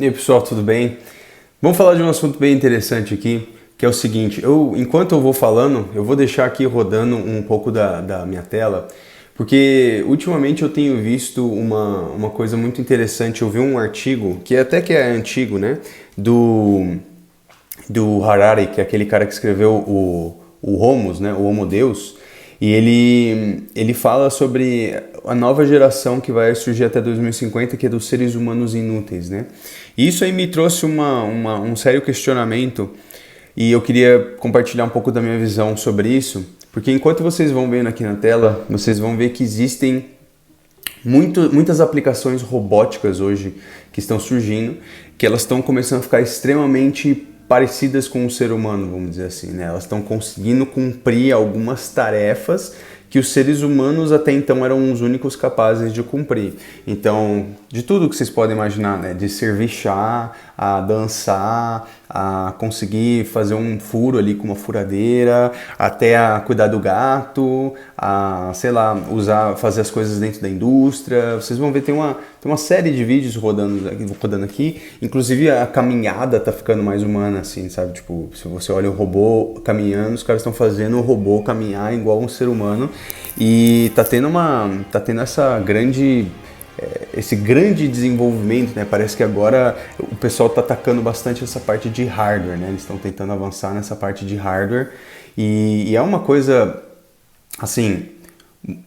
E aí pessoal, tudo bem? Vamos falar de um assunto bem interessante aqui, que é o seguinte, enquanto eu vou falando, eu vou deixar aqui rodando um pouco da minha tela, porque ultimamente eu tenho visto uma coisa muito interessante. Eu vi um artigo, que é antigo, né, do Harari, que é aquele cara que escreveu o Homos, né, o Homo Deus, e ele fala sobre a nova geração que vai surgir até 2050, que é dos seres humanos inúteis, né? E isso aí me trouxe um sério questionamento e eu queria compartilhar um pouco da minha visão sobre isso, porque enquanto vocês vão vendo aqui na tela, vocês vão ver que existem muitas aplicações robóticas hoje que estão surgindo, que elas estão começando a ficar extremamente parecidas com o ser humano, vamos dizer assim, né? Elas estão conseguindo cumprir algumas tarefas que os seres humanos até então eram os únicos capazes de cumprir. Então, de tudo que vocês podem imaginar, né? De servir chá, a dançar, a conseguir fazer um furo ali com uma furadeira, até a cuidar do gato, a, sei lá, fazer as coisas dentro da indústria. Vocês vão ver, tem uma série de vídeos rodando aqui, inclusive a caminhada tá ficando mais humana, assim, sabe? Tipo, se você olha o robô caminhando, os caras estão fazendo o robô caminhar igual um ser humano, e tá tendo esse grande desenvolvimento, né? Parece que agora o pessoal está atacando bastante essa parte de hardware, né? Eles estão tentando avançar nessa parte de hardware e é uma coisa, assim,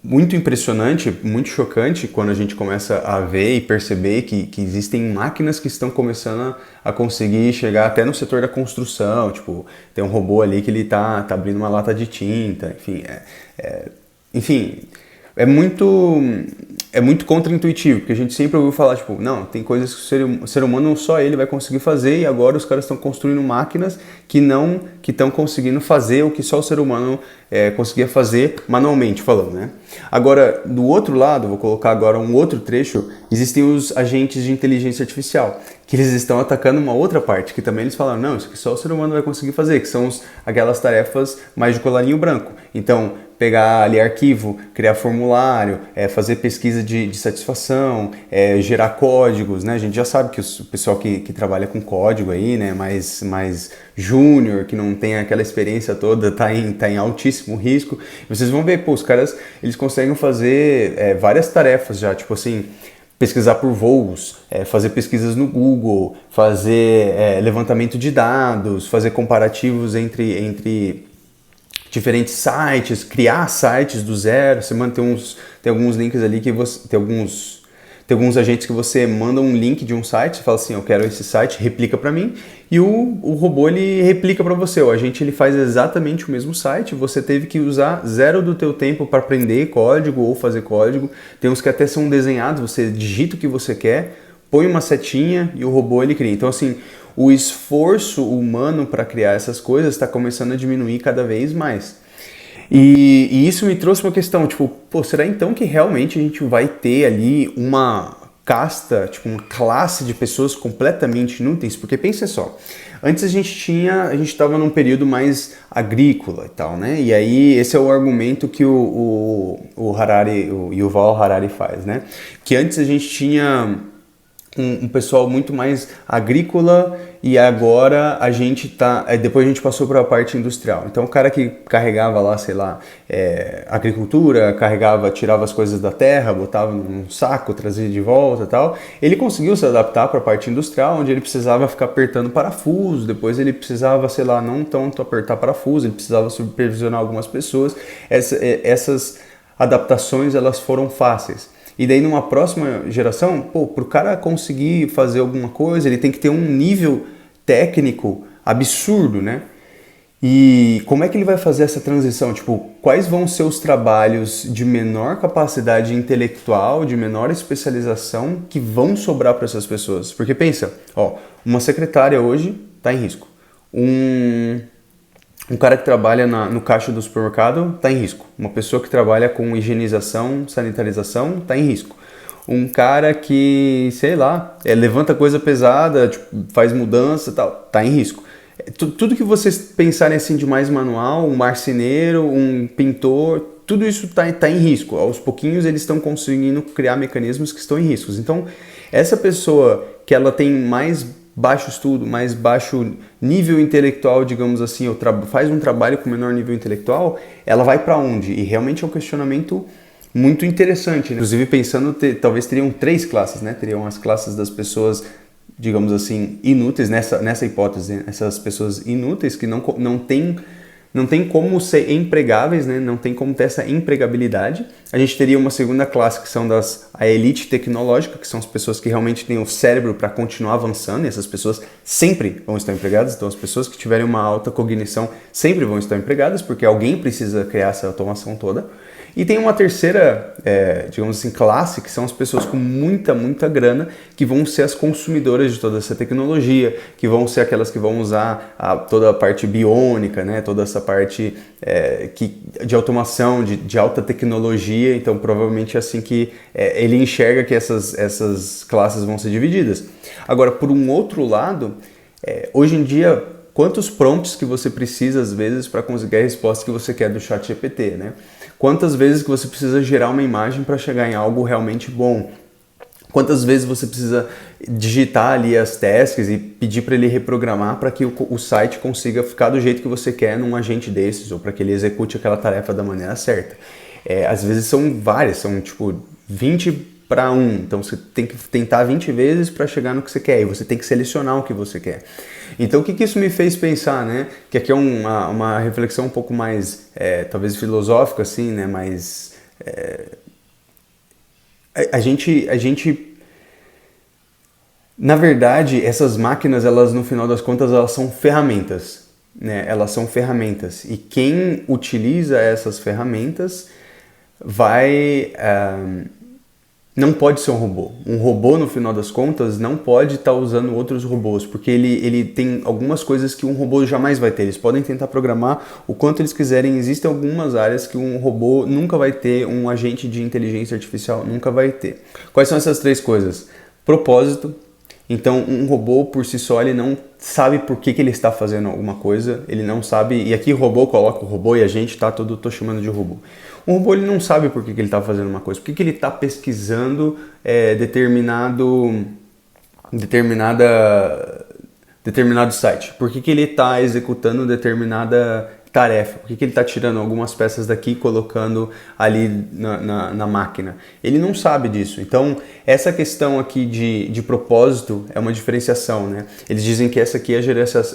muito impressionante, muito chocante quando a gente começa a ver e perceber que existem máquinas que estão começando a conseguir chegar até no setor da construção. Tipo, tem um robô ali que ele tá abrindo uma lata de tinta, enfim, é muito contra-intuitivo, porque a gente sempre ouviu falar, tipo, não, tem coisas que o ser humano só ele vai conseguir fazer, e agora os caras estão construindo máquinas que estão conseguindo fazer o que só o ser humano conseguia fazer manualmente falando, né? Agora, do outro lado, vou colocar agora um outro trecho, existem os agentes de inteligência artificial, que eles estão atacando uma outra parte, que também eles falaram, não, isso aqui só o ser humano vai conseguir fazer, que são aquelas tarefas mais de colarinho branco. Então, pegar ali arquivo, criar formulário, fazer pesquisa de satisfação, gerar códigos, né? A gente já sabe que o pessoal que trabalha com código aí, né, mais júnior, que não tem aquela experiência toda, tá em altíssimo risco. E vocês vão ver, pô, os caras, eles conseguem fazer várias tarefas já, tipo assim, pesquisar por voos, fazer pesquisas no Google, fazer levantamento de dados, fazer comparativos entre diferentes sites, criar sites do zero. Você tem alguns links ali que você tem alguns agentes que você manda um link de um site, você fala assim, eu quero esse site, replica para mim, e o robô ele replica para você. O agente ele faz exatamente o mesmo site, você teve que usar zero do teu tempo para aprender código ou fazer código. Tem uns que até são desenhados, você digita o que você quer, põe uma setinha e o robô ele cria. Então assim, o esforço humano para criar essas coisas está começando a diminuir cada vez mais. E isso me trouxe uma questão, tipo, pô, será então que realmente a gente vai ter ali uma casta, tipo, uma classe de pessoas completamente inúteis? Porque pensa só, antes a gente estava num período mais agrícola e tal, né? E aí esse é o argumento que o Yuval Harari faz, né? Que antes a gente tinha um pessoal muito mais agrícola e agora depois a gente passou para a parte industrial. Então o cara que carregava lá, sei lá, agricultura, tirava as coisas da terra, botava num saco, trazia de volta e tal, ele conseguiu se adaptar para a parte industrial, onde ele precisava ficar apertando parafuso, depois ele precisava, sei lá, não tanto apertar parafuso, ele precisava supervisionar algumas pessoas. Essas adaptações, elas foram fáceis. E daí numa próxima geração, pô, pro cara conseguir fazer alguma coisa, ele tem que ter um nível técnico absurdo, né? E como é que ele vai fazer essa transição? Tipo, quais vão ser os trabalhos de menor capacidade intelectual, de menor especialização que vão sobrar para essas pessoas? Porque pensa, ó, uma secretária hoje está em risco. Um cara que trabalha no caixa do supermercado está em risco. Uma pessoa que trabalha com higienização, sanitarização está em risco. Um cara que, sei lá, levanta coisa pesada, tipo, faz mudança e tal, está em risco. Tudo que vocês pensarem assim de mais manual, um marceneiro, um pintor, tudo isso tá em risco. Aos pouquinhos eles estão conseguindo criar mecanismos que estão em riscos. Então, essa pessoa que ela tem mais baixo estudo, mais baixo nível intelectual, digamos assim, ou faz um trabalho com menor nível intelectual, ela vai para onde? E realmente é um questionamento muito interessante, né? Inclusive pensando, talvez teriam 3 classes, né? Teriam as classes das pessoas, digamos assim, inúteis, nessa hipótese, né? Essas pessoas inúteis que não tem como ser empregáveis, né? Não tem como ter essa empregabilidade. A gente teria uma segunda classe que são a elite tecnológica, que são as pessoas que realmente têm o cérebro para continuar avançando, e essas pessoas sempre vão estar empregadas. Então as pessoas que tiverem uma alta cognição sempre vão estar empregadas, porque alguém precisa criar essa automação toda. E tem uma terceira, digamos assim, classe, que são as pessoas com muita de que vão ser as consumidoras de toda essa tecnologia, que vão ser aquelas que vão usar toda a parte biônica, né? Toda essa parte de automação, de alta tecnologia. Então provavelmente é assim que ele enxerga que essas classes vão ser divididas. Agora, por um outro lado, hoje em dia, quantos prompts que você precisa às vezes para conseguir a resposta que você quer do ChatGPT, né? Quantas vezes que você precisa gerar uma imagem para chegar em algo realmente bom? Quantas vezes você precisa digitar ali as tasks e pedir para ele reprogramar para que o site consiga ficar do jeito que você quer num agente desses, ou para que ele execute aquela tarefa da maneira certa? Às vezes são várias, são tipo 20 para 1, então você tem que tentar 20 vezes para chegar no que você quer, e você tem que selecionar o que você quer. Então o que isso me fez pensar, né? Que aqui é uma reflexão um pouco mais, talvez filosófica, assim, né? Mas a gente, na verdade, essas máquinas, elas no final das contas, elas são ferramentas, né? Elas são ferramentas, e quem utiliza essas ferramentas não pode ser um robô. Um robô, no final das contas, não pode estar usando outros robôs, porque ele tem algumas coisas que um robô jamais vai ter. Eles podem tentar programar o quanto eles quiserem. Existem algumas áreas que um robô nunca vai ter, um agente de inteligência artificial nunca vai ter. Quais são essas 3 coisas? Propósito. Então, um robô, por si só, ele não sabe por que ele está fazendo alguma coisa, ele não sabe, e aqui robô, coloca o robô e a gente tô chamando de robô. Um robô, ele não sabe por que ele está fazendo uma coisa, por que ele está pesquisando determinado site, por que ele está executando determinada tarefa, por que ele está tirando algumas peças daqui e colocando ali na máquina. Ele não sabe disso. Então, essa questão aqui de propósito é uma diferenciação, né? Eles dizem que essa aqui é a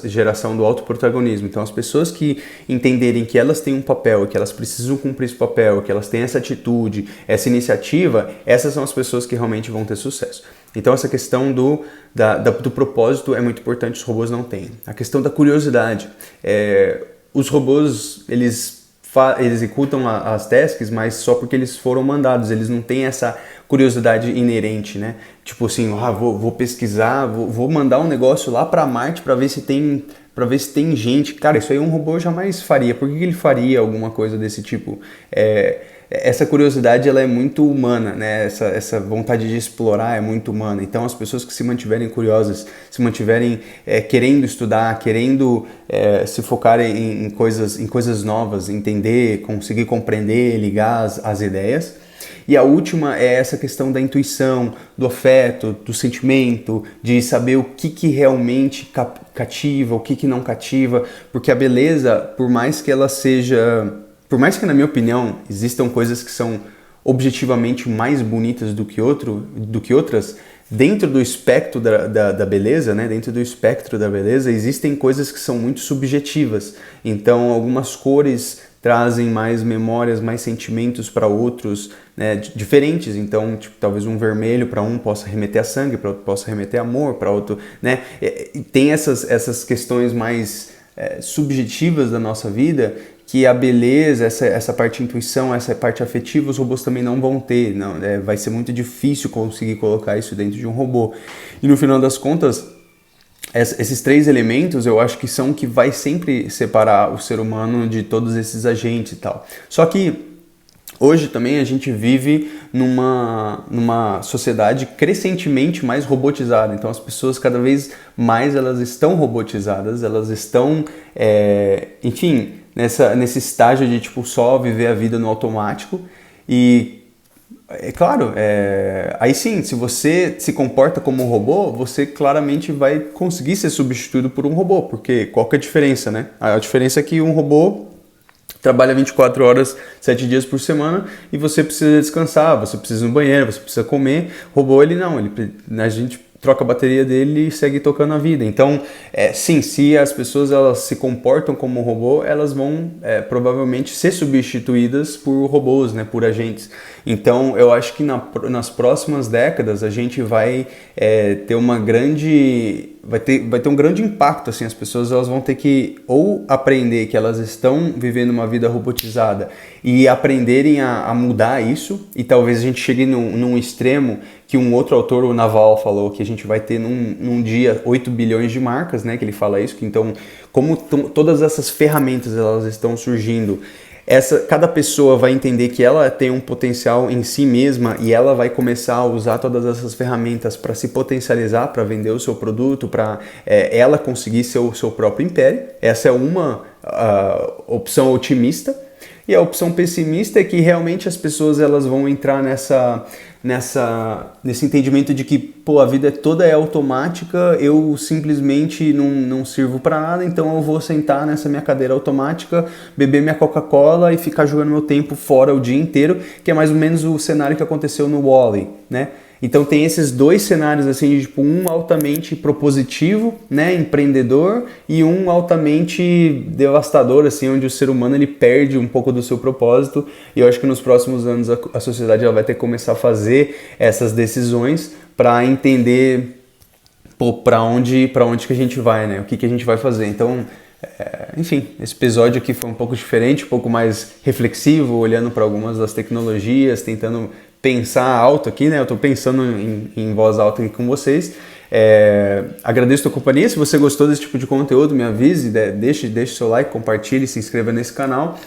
geração do autoprotagonismo. Então, as pessoas que entenderem que elas têm um papel, que elas precisam cumprir esse papel, que elas têm essa atitude, essa iniciativa, essas são as pessoas que realmente vão ter sucesso. Então, essa questão do propósito é muito importante, os robôs não têm. A questão da curiosidade. Os robôs, eles executam as tasks, mas só porque eles foram mandados, eles não têm essa curiosidade inerente, né? Tipo assim, vou pesquisar, vou mandar um negócio lá para Marte para ver se tem gente. Cara, isso aí um robô jamais faria. Por que ele faria alguma coisa desse tipo? Essa curiosidade, ela é muito humana, né? Essa vontade de explorar é muito humana. Então, as pessoas que se mantiverem curiosas, se mantiverem querendo estudar, querendo se focarem em coisas novas, entender, conseguir compreender, ligar as ideias. E a última é essa questão da intuição, do afeto, do sentimento, de saber o que realmente cativa, o que não cativa, porque a beleza, por mais que na minha opinião existam coisas que são objetivamente mais bonitas do que outras, dentro do espectro da beleza, né? Dentro do espectro da beleza, existem coisas que são muito subjetivas. Então, algumas cores trazem mais memórias, mais sentimentos para outros, né, diferentes. Então, tipo, talvez um vermelho para um possa remeter a sangue, para outro possa remeter a amor, para outro, né? E tem essas questões mais subjetivas da nossa vida, que a beleza, essa parte de intuição, essa parte afetiva, os robôs também não vão ter. Vai ser muito difícil conseguir colocar isso dentro de um robô. E no final das contas, esses 3 elementos eu acho que são o que vai sempre separar o ser humano de todos esses agentes e tal. Só que hoje também a gente vive numa sociedade crescentemente mais robotizada. Então as pessoas cada vez mais elas estão robotizadas, elas estão, enfim, nesse estágio de tipo só viver a vida no automático. E é claro, aí sim, se você se comporta como um robô, você claramente vai conseguir ser substituído por um robô, porque qual que é a diferença, né? A diferença é que um robô trabalha 24 horas, 7 dias por semana e você precisa descansar, você precisa ir no banheiro, você precisa comer. O robô, ele não, a gente troca a bateria dele e segue tocando a vida. Então, sim, se as pessoas elas se comportam como um robô, elas vão provavelmente ser substituídas por robôs, né, por agentes. Então, eu acho que nas próximas décadas a gente vai ter vai ter um grande impacto, assim, as pessoas elas vão ter que ou aprender que elas estão vivendo uma vida robotizada e aprenderem a mudar isso, e talvez a gente chegue num extremo que um outro autor, o Naval, falou que a gente vai ter num dia 8 bilhões de marcas, né, que ele fala isso, que então como todas essas ferramentas elas estão surgindo, cada pessoa vai entender que ela tem um potencial em si mesma e ela vai começar a usar todas essas ferramentas para se potencializar, para vender o seu produto, para ela conseguir ser o seu próprio império. Essa é uma opção otimista. E a opção pessimista é que realmente as pessoas elas vão entrar nesse entendimento de que pô, a vida toda é automática, eu simplesmente não sirvo para nada, então eu vou sentar nessa minha cadeira automática, beber minha Coca-Cola e ficar jogando meu tempo fora o dia inteiro, que é mais ou menos o cenário que aconteceu no Wall-E, né? Então tem esses dois cenários assim, de, tipo, um altamente propositivo, né, empreendedor, e um altamente devastador, assim, onde o ser humano ele perde um pouco do seu propósito. E eu acho que nos próximos anos a sociedade ela vai ter que começar a fazer essas decisões para entender para onde que a gente vai, né? O que a gente vai fazer. Então, enfim, esse episódio aqui foi um pouco diferente, um pouco mais reflexivo, olhando para algumas das tecnologias, tentando pensar alto aqui, né? Eu estou pensando em voz alta aqui com vocês. Agradeço a tua companhia. Se você gostou desse tipo de conteúdo, me avise, deixe seu like, compartilhe, se inscreva nesse canal.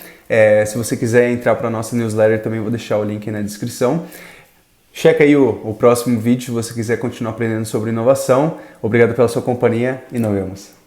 Se você quiser entrar para a nossa newsletter, também vou deixar o link aí na descrição. Checa aí o próximo vídeo se você quiser continuar aprendendo sobre inovação. Obrigado pela sua companhia e nos vemos.